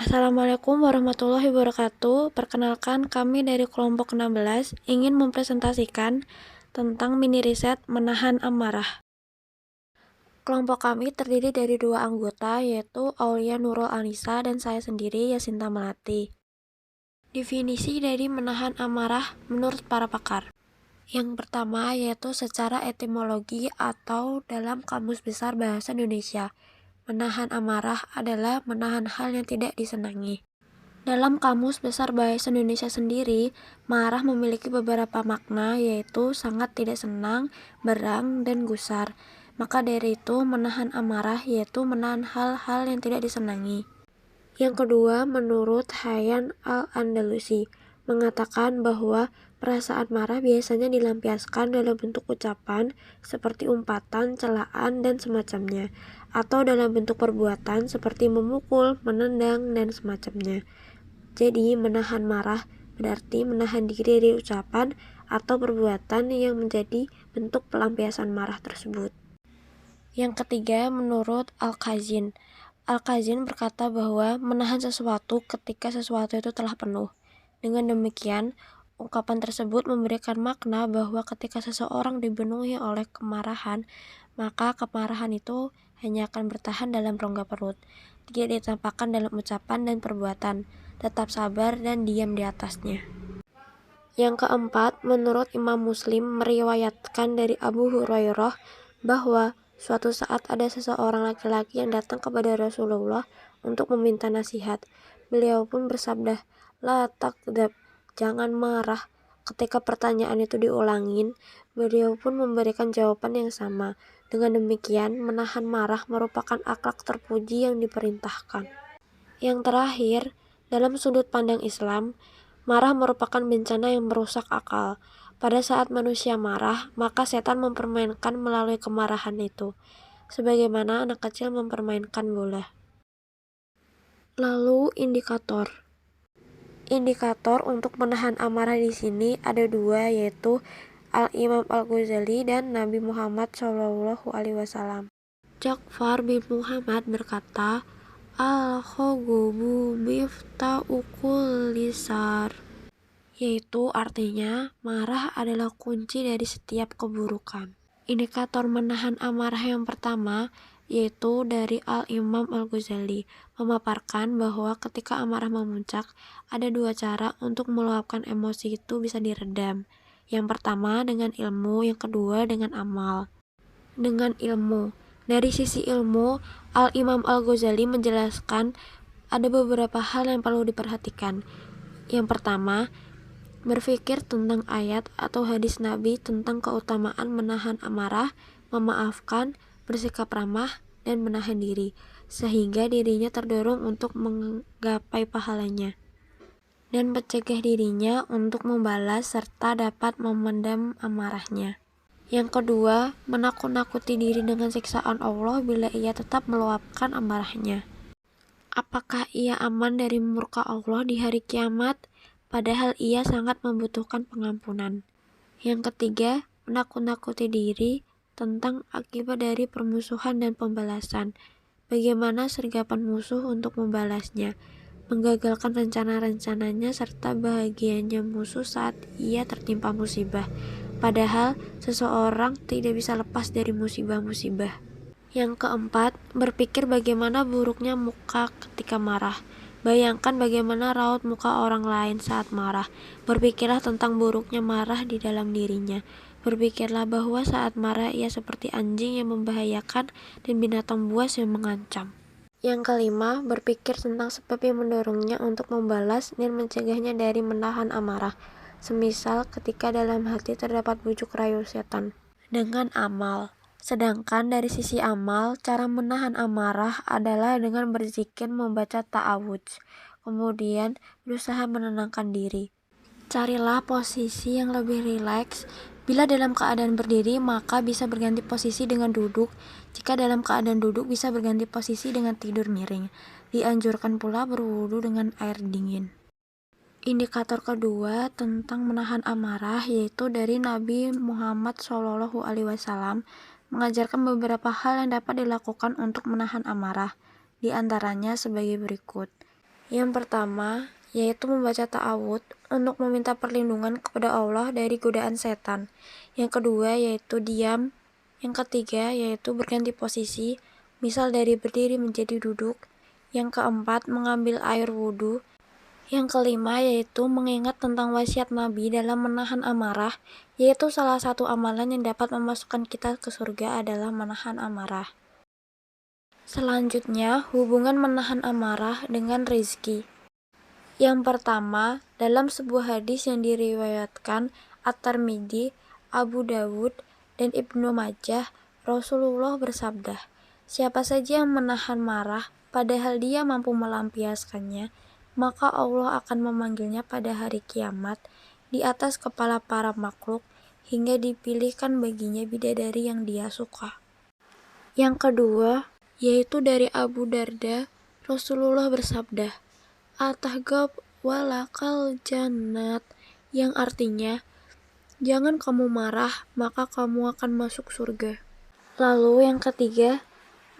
Assalamualaikum warahmatullahi wabarakatuh. Perkenalkan, kami dari kelompok 16 ingin mempresentasikan tentang mini riset menahan amarah. Kelompok kami terdiri dari dua anggota, yaitu Aulia Nurul Anissa dan saya sendiri, Yasinta Melati. Definisi dari menahan amarah menurut para pakar. Yang pertama yaitu secara etimologi atau dalam Kamus Besar Bahasa Indonesia. Menahan amarah adalah menahan hal yang tidak disenangi. Dalam Kamus Besar Bahasa Indonesia sendiri, marah memiliki beberapa makna, yaitu sangat tidak senang, berang, dan gusar. Maka dari itu, menahan amarah yaitu menahan hal-hal yang tidak disenangi. Yang kedua, menurut Hayyan Al-Andalusi, mengatakan bahwa perasaan marah biasanya dilampiaskan dalam bentuk ucapan seperti umpatan, celaan, dan semacamnya, atau dalam bentuk perbuatan seperti memukul, menendang, dan semacamnya. Jadi, menahan marah berarti menahan diri dari ucapan atau perbuatan yang menjadi bentuk pelampiasan marah tersebut. Yang ketiga, menurut Al-Khazin. Al-Khazin berkata bahwa menahan sesuatu ketika sesuatu itu telah penuh. Dengan demikian, ungkapan tersebut memberikan makna bahwa ketika seseorang dipenuhi oleh kemarahan, maka kemarahan itu hanya akan bertahan dalam rongga perut, tidak ditampakkan dalam ucapan dan perbuatan, tetap sabar dan diam di atasnya. Yang keempat, menurut Imam Muslim meriwayatkan dari Abu Hurairah bahwa suatu saat ada seseorang laki-laki yang datang kepada Rasulullah untuk meminta nasihat. Beliau pun bersabda, "La takdzab, jangan marah." Ketika pertanyaan itu diulangin, beliau pun memberikan jawaban yang sama. Dengan demikian, menahan marah merupakan akhlak terpuji yang diperintahkan. Yang terakhir, dalam sudut pandang Islam, marah merupakan bencana yang merusak akal. Pada saat manusia marah, maka setan mempermainkan melalui kemarahan itu, sebagaimana anak kecil mempermainkan bola. Lalu indikator. Indikator untuk menahan amarah di sini ada dua, yaitu Al-Imam Al-Ghazali dan Nabi Muhammad SAW. Ja'far bin Muhammad berkata, Al-Khogobu miftahul lisar, yaitu artinya marah adalah kunci dari setiap keburukan. Indikator menahan amarah yang pertama yaitu dari Al-Imam Al-Ghazali, memaparkan bahwa ketika amarah memuncak, ada dua cara untuk meluapkan emosi itu bisa diredam. Yang pertama dengan ilmu, yang kedua dengan amal. Dengan ilmu, dari sisi ilmu, Al-Imam Al-Ghazali menjelaskan ada beberapa hal yang perlu diperhatikan. Yang pertama, berpikir tentang ayat atau hadis Nabi tentang keutamaan menahan amarah, memaafkan, bersikap ramah, dan menahan diri, sehingga dirinya terdorong untuk menggapai pahalanya, dan mencegah dirinya untuk membalas serta dapat memendam amarahnya. Yang kedua, menakut-nakuti diri dengan siksaan Allah bila ia tetap meluapkan amarahnya. Apakah ia aman dari murka Allah di hari kiamat? Padahal ia sangat membutuhkan pengampunan. Yang ketiga, menakut-nakuti diri tentang akibat dari permusuhan dan pembalasan. Bagaimana sergapan musuh untuk membalasnya, menggagalkan rencana-rencananya serta bahagianya musuh saat ia tertimpa musibah. Padahal seseorang tidak bisa lepas dari musibah-musibah. Yang keempat, berpikir bagaimana buruknya muka ketika marah. Bayangkan bagaimana raut muka orang lain saat marah. Berpikirlah tentang buruknya marah di dalam dirinya. Berpikirlah bahwa saat marah ia seperti anjing yang membahayakan dan binatang buas yang mengancam. Yang kelima, berpikir tentang sebab yang mendorongnya untuk membalas dan mencegahnya dari menahan amarah. Semisal ketika dalam hati terdapat bujuk rayu setan. Dengan amal. Sedangkan dari sisi amal, cara menahan amarah adalah dengan berzikir, membaca ta'awudz, kemudian berusaha menenangkan diri. Carilah posisi yang lebih rileks. Bila dalam keadaan berdiri, maka bisa berganti posisi dengan duduk. Jika dalam keadaan duduk, bisa berganti posisi dengan tidur miring. Dianjurkan pula berwudu dengan air dingin. Indikator kedua tentang menahan amarah yaitu dari Nabi Muhammad SAW mengajarkan beberapa hal yang dapat dilakukan untuk menahan amarah, di antaranya sebagai berikut. Yang pertama, yaitu membaca ta'awud untuk meminta perlindungan kepada Allah dari godaan setan. Yang kedua, yaitu diam. Yang ketiga, yaitu berganti posisi, misal dari berdiri menjadi duduk. Yang keempat, mengambil air wudhu. Yang kelima, yaitu mengingat tentang wasiat Nabi dalam menahan amarah, yaitu salah satu amalan yang dapat memasukkan kita ke surga adalah menahan amarah. Selanjutnya, hubungan menahan amarah dengan rezeki. Yang pertama, dalam sebuah hadis yang diriwayatkan At-Tirmidzi, Abu Dawud, dan Ibnu Majah, Rasulullah bersabda, "Siapa saja yang menahan marah, padahal dia mampu melampiaskannya, maka Allah akan memanggilnya pada hari kiamat di atas kepala para makhluk, hingga dipilihkan baginya bidadari yang dia suka." Yang kedua, yaitu dari Abu Darda, Rasulullah bersabda, "Atahgab walakal jannat," yang artinya, jangan kamu marah, maka kamu akan masuk surga. Lalu yang ketiga,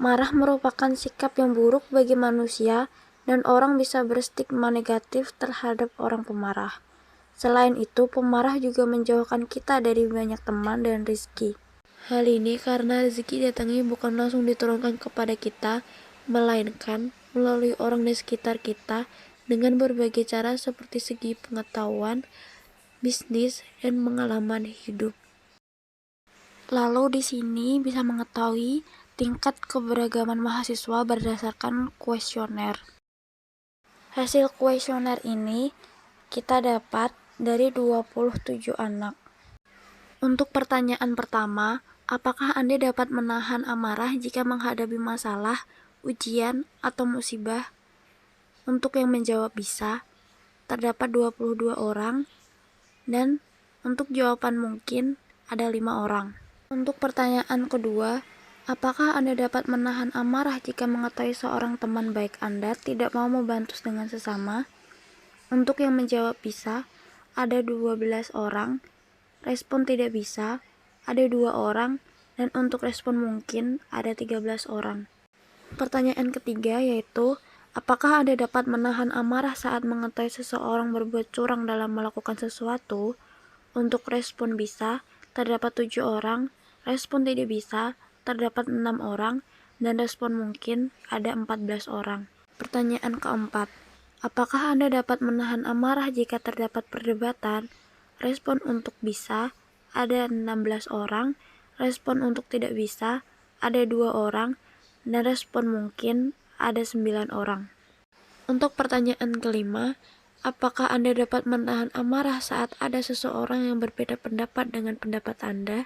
marah merupakan sikap yang buruk bagi manusia dan orang bisa berstigma negatif terhadap orang pemarah. Selain itu, pemarah juga menjauhkan kita dari banyak teman dan rezeki. Hal ini karena rezeki datangnya bukan langsung diturunkan kepada kita, melainkan melalui orang di sekitar kita dengan berbagai cara seperti segi pengetahuan, bisnis, dan pengalaman hidup. Lalu di sini bisa mengetahui tingkat keberagaman mahasiswa berdasarkan kuesioner. Hasil kuesioner ini kita dapat dari 27 anak. Untuk pertanyaan pertama, apakah Anda dapat menahan amarah jika menghadapi masalah, ujian, atau musibah? Untuk yang menjawab bisa, terdapat 22 orang, dan untuk jawaban mungkin ada 5 orang. Untuk pertanyaan kedua, apakah Anda dapat menahan amarah jika mengetahui seorang teman baik Anda tidak mau membantu dengan sesama? Untuk yang menjawab bisa, ada 12 orang, respon tidak bisa, ada 2 orang, dan untuk respon mungkin ada 13 orang. Pertanyaan ketiga yaitu, apakah Anda dapat menahan amarah saat mengetahui seseorang berbuat curang dalam melakukan sesuatu? Untuk respon bisa, terdapat 7 orang, respon tidak bisa, terdapat 6 orang, dan respon mungkin ada 14 orang. Pertanyaan keempat, apakah Anda dapat menahan amarah jika terdapat perdebatan? Respon untuk bisa, ada 16 orang, respon untuk tidak bisa, ada 2 orang, dan respon mungkin ada 9 orang. Untuk pertanyaan kelima, apakah Anda dapat menahan amarah saat ada seseorang yang berbeda pendapat dengan pendapat Anda?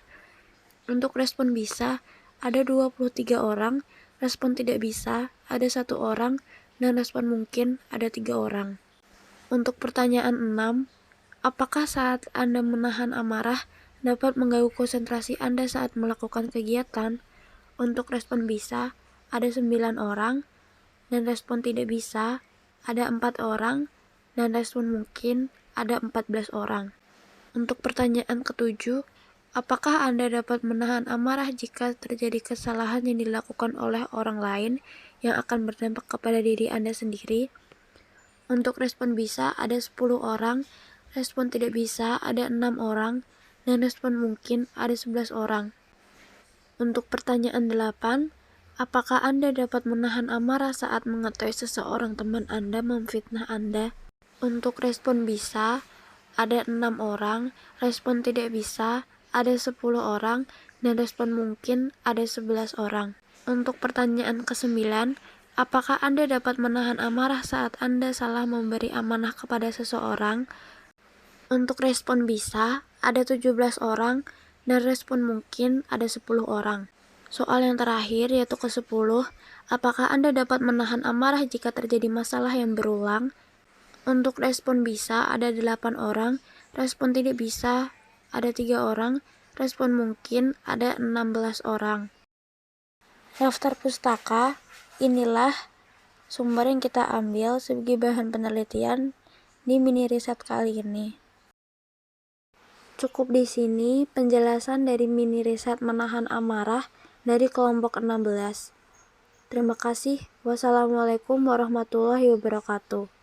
Untuk respon bisa, ada 23 orang, respon tidak bisa, ada 1 orang, dan respon mungkin ada 3 orang. Untuk pertanyaan 6, apakah saat Anda menahan amarah dapat mengganggu konsentrasi Anda saat melakukan kegiatan? Untuk respon bisa, ada 9 orang, dan respon tidak bisa, ada 4 orang, dan respon mungkin ada 14 orang. Untuk pertanyaan ketujuh, apakah Anda dapat menahan amarah jika terjadi kesalahan yang dilakukan oleh orang lain yang akan berdampak kepada diri Anda sendiri? Untuk respon bisa, ada 10 orang, respon tidak bisa, ada 6 orang, dan respon mungkin ada 11 orang. Untuk pertanyaan 8, apakah Anda dapat menahan amarah saat mengetahui seseorang teman Anda memfitnah Anda? Untuk respon bisa, ada 6 orang, respon tidak bisa, ada 10 orang, dan respon mungkin ada 11 orang. Untuk pertanyaan ke-9, apakah Anda dapat menahan amarah saat Anda salah memberi amanah kepada seseorang? Untuk respon bisa, ada 17 orang, dan respon mungkin ada 10 orang. Soal yang terakhir yaitu ke-10, apakah Anda dapat menahan amarah jika terjadi masalah yang berulang? Untuk respon bisa ada 8 orang, respon tidak bisa ada 3 orang, respon mungkin ada 16 orang. Daftar pustaka, inilah sumber yang kita ambil sebagai bahan penelitian di mini riset kali ini. Cukup di sini penjelasan dari mini riset menahan amarah dari kelompok 16. Terima kasih. Wassalamualaikum warahmatullahi wabarakatuh.